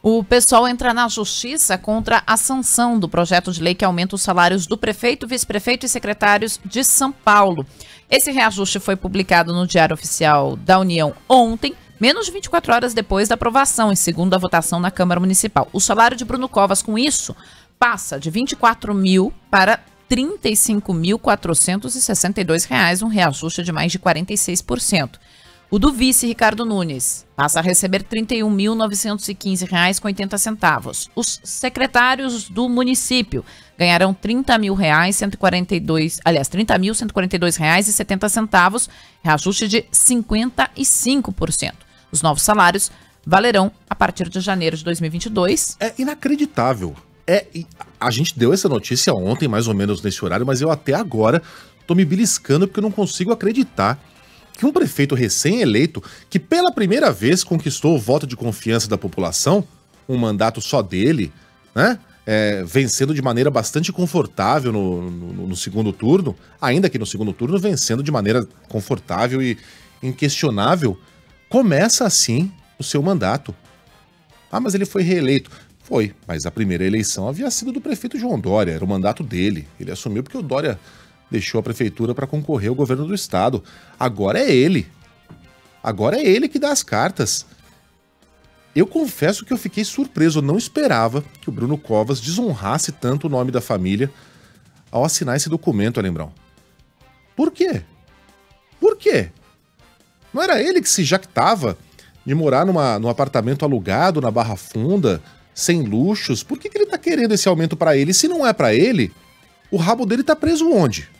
O pessoal entra na justiça contra a sanção do projeto de lei que aumenta os salários do prefeito, vice-prefeito e secretários de São Paulo. Esse reajuste foi publicado no Diário Oficial da União ontem, menos de 24 horas depois da aprovação e segundo a votação na Câmara Municipal. O salário de Bruno Covas, com isso, passa de R$ 24.000 para R$ 35.462, um reajuste de mais de 46%. O do vice, Ricardo Nunes, passa a receber R$ 31.915,80. Os secretários do município ganharão R$ 30.142,70, reajuste de 55%. Os novos salários valerão a partir de janeiro de 2022. É inacreditável. A gente deu essa notícia ontem, mais ou menos nesse horário, mas eu até agora tô me beliscando porque eu não consigo acreditar que um prefeito recém-eleito, que pela primeira vez conquistou o voto de confiança da população, um mandato só dele, né? Vencendo de maneira bastante confortável no segundo turno, ainda que no segundo turno vencendo de maneira confortável e inquestionável, começa assim o seu mandato. Ah, mas ele foi reeleito. Foi, mas a primeira eleição havia sido do prefeito João Dória, era o mandato dele. Ele assumiu porque o Dória deixou a prefeitura para concorrer ao governo do estado. Agora é ele. Agora é ele que dá as cartas. Eu confesso que eu fiquei surpreso, eu não esperava que o Bruno Covas desonrasse tanto o nome da família ao assinar esse documento, Alembrão. Por quê? Por quê? Não era ele que se jactava de morar num apartamento alugado na Barra Funda, sem luxos? Por que ele tá querendo esse aumento para ele? Se não é para ele, o rabo dele tá preso onde?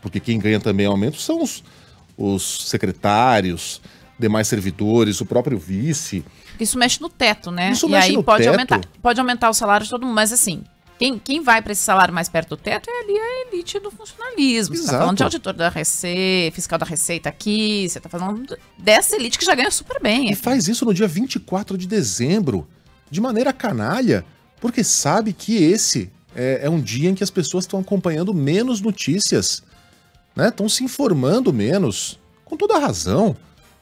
Porque quem ganha também aumento são os secretários, demais servidores, o próprio vice. Isso mexe no teto, né? Isso e mexe aí no pode teto. aumentar o salário de todo mundo, mas assim, quem vai para esse salário mais perto do teto é ali a elite do funcionalismo. Você tá falando de auditor da Receita, fiscal da Receita aqui, você tá falando dessa elite que já ganha super bem. E faz isso no dia 24 de dezembro, de maneira canalha, porque sabe que esse é um dia em que as pessoas estão acompanhando menos notícias, né? Estão se informando menos, com toda a razão.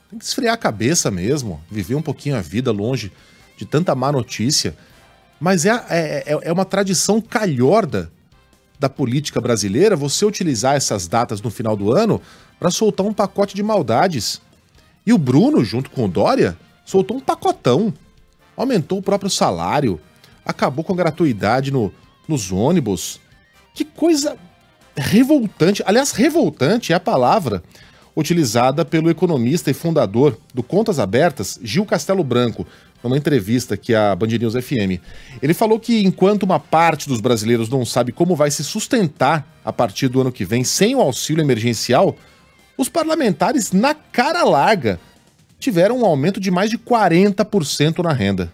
Tem que esfriar a cabeça mesmo, viver um pouquinho a vida longe de tanta má notícia. Mas é uma tradição calhorda da política brasileira você utilizar essas datas no final do ano para soltar um pacote de maldades. E o Bruno, junto com o Dória, soltou um pacotão. Aumentou o próprio salário, acabou com a gratuidade nos ônibus. Que coisa revoltante. Aliás, revoltante é a palavra utilizada pelo economista e fundador do Contas Abertas, Gil Castelo Branco, numa entrevista aqui à Band News FM. Ele falou que enquanto uma parte dos brasileiros não sabe como vai se sustentar a partir do ano que vem sem o auxílio emergencial, os parlamentares, na cara larga, tiveram um aumento de mais de 40% na renda.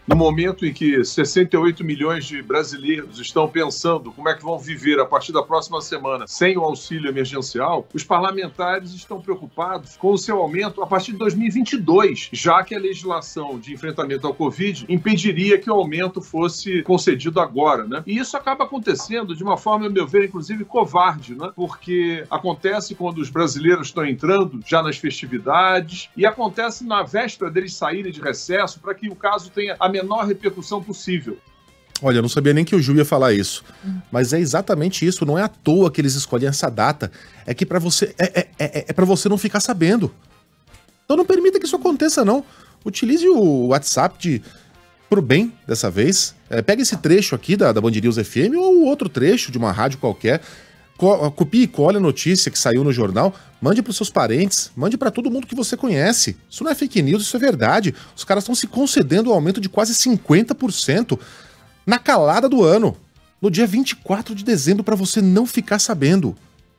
No momento em que 68 milhões de brasileiros estão pensando como é que vão viver a partir da próxima semana sem o auxílio emergencial, os parlamentares estão preocupados com o seu aumento a partir de 2022, já que a legislação de enfrentamento ao Covid impediria que o aumento fosse concedido agora, né? E isso acaba acontecendo de uma forma, a meu ver, inclusive covarde, né? Porque acontece quando os brasileiros estão entrando já nas festividades e acontece na véspera deles saírem de recesso para que o caso tenha a menor repercussão possível. Olha, eu não sabia nem que o Gil ia falar isso, mas é exatamente isso, não é à toa que eles escolhem essa data, é que para você para você não ficar sabendo. Então não permita que isso aconteça não. Utilize o WhatsApp pro bem dessa vez. Pega esse trecho aqui da Band News FM ou outro trecho de uma rádio qualquer, copie e cole a notícia que saiu no jornal, mande para os seus parentes, mande para todo mundo que você conhece. Isso não é fake news, isso é verdade. Os caras estão se concedendo um aumento de quase 50% na calada do ano, no dia 24 de dezembro, para você não ficar sabendo.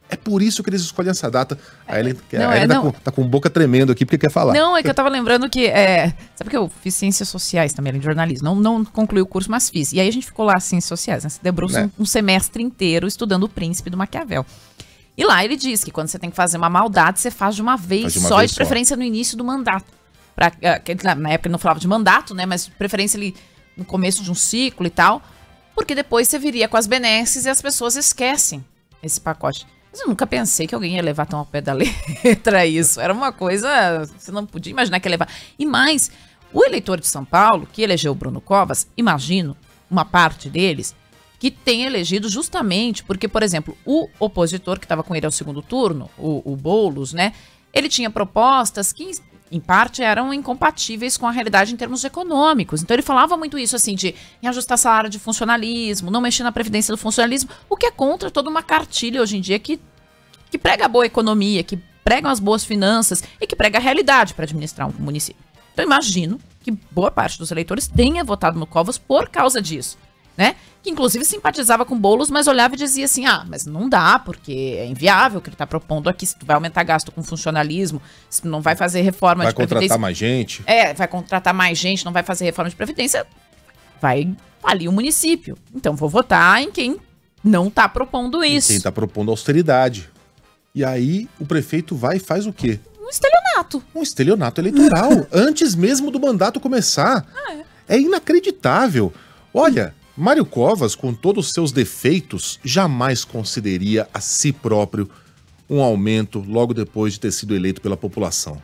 É por isso que eles escolhem essa data. A Ellen tá com boca tremendo aqui porque quer falar. Não, é que eu tava lembrando que... sabe que eu fiz ciências sociais também, além de jornalismo. Não concluí o curso, mas fiz. E aí a gente ficou lá, ciências sociais, né? Se debruça um semestre inteiro estudando o Príncipe do Maquiavel. E lá ele diz que quando você tem que fazer uma maldade, você faz de uma vez só, de preferência no início do mandato. Na época ele não falava de mandato, né? Mas de preferência ali no começo de um ciclo e tal. Porque depois você viria com as benesses e as pessoas esquecem esse pacote. Mas eu nunca pensei que alguém ia levar tão ao pé da letra isso. Era uma coisa... Você não podia imaginar que ia levar. E mais, O eleitor de São Paulo, que elegeu o Bruno Covas, imagino, uma parte deles, que tem elegido justamente porque, por exemplo, o opositor que estava com ele ao segundo turno, o Boulos, né, ele tinha propostas que, em parte, eram incompatíveis com a realidade em termos econômicos. Então ele falava muito isso, assim, de reajustar salário de funcionalismo, não mexer na previdência do funcionalismo, o que é contra toda uma cartilha hoje em dia que prega a boa economia, que prega as boas finanças e que prega a realidade para administrar um município. Então imagino que boa parte dos eleitores tenha votado no Covas por causa disso, né? Que inclusive simpatizava com Boulos, mas olhava e dizia assim, mas não dá, porque é inviável o que ele está propondo aqui, se tu vai aumentar gasto com funcionalismo, se tu não vai fazer reforma de previdência... Vai contratar mais gente. Vai contratar mais gente, não vai fazer reforma de previdência, vai falir o município. Então vou votar em quem não está propondo isso. Quem está propondo austeridade. E aí o prefeito vai e faz o quê? Um estelionato. Um estelionato eleitoral, antes mesmo do mandato começar. É inacreditável. Olha, Mário Covas, com todos os seus defeitos, jamais concederia a si próprio um aumento logo depois de ter sido eleito pela população.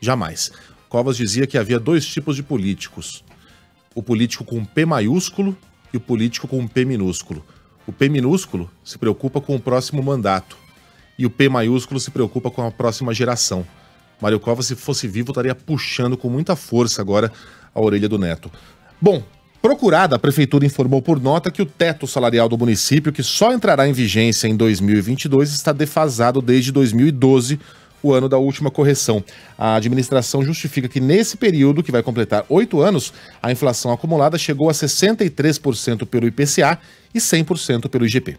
Jamais. Covas dizia que havia dois tipos de políticos. O político com P maiúsculo e o político com P minúsculo. O P minúsculo se preocupa com o próximo mandato. E o P maiúsculo se preocupa com a próxima geração. Mário Covas, se fosse vivo, estaria puxando com muita força agora a orelha do neto. Bom, procurada, a prefeitura informou por nota que o teto salarial do município, que só entrará em vigência em 2022, está defasado desde 2012, o ano da última correção. A administração justifica que nesse período, que vai completar 8 anos, a inflação acumulada chegou a 63% pelo IPCA e 100% pelo IGP.